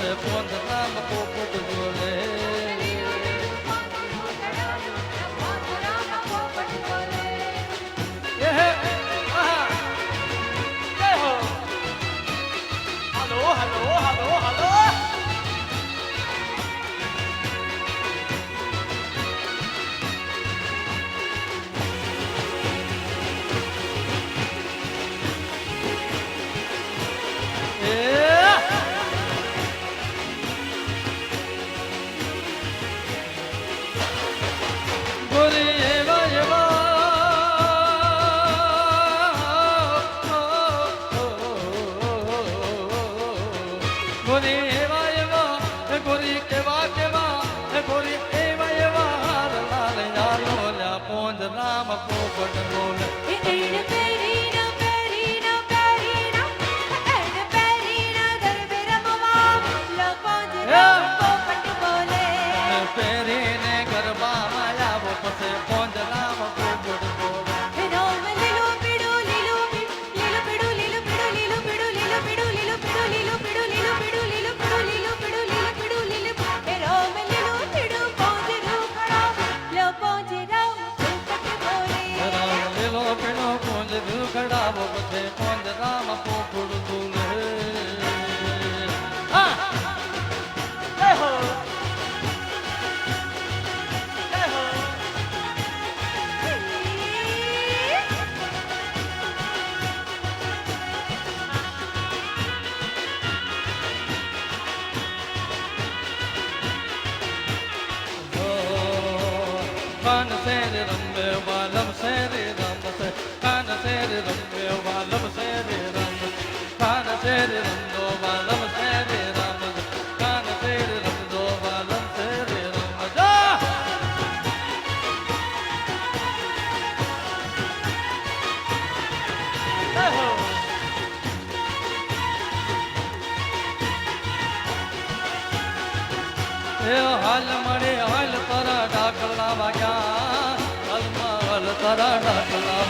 પછી પોંજરામાં પોપટ બોલે એ હે આહા જય હો હાલો હાલો હાલો હાલો ગોરી એવા એવા ગોરી એવા એવા ગોરી કેવા કેવા ગોરી એવા એવા હાર લાલ યારો લ્યા પોંજરામાં પોપટ બોલે પહેરીને ગરબામાં આવો પછી પોંજરામાં પોપટ બોલે રામ લીલો પીળો પોંજ દુખડાવો પછી પોંજરામાં પોપટ બોલે હા જય હો જય હો કાન શેર રમે વાલમ શેરે રમશે કાન શેર રમે વાલમ શેરે રમશે કાન શેર રમતો વાલમ શેરે રમશે કાન શેર રમતો વાલમ શેરે રમશે જય હો એ હાલ મળે હાલ તારા ડાકલા વાગ્યા હાલમાં હાલ તારા ડાકલા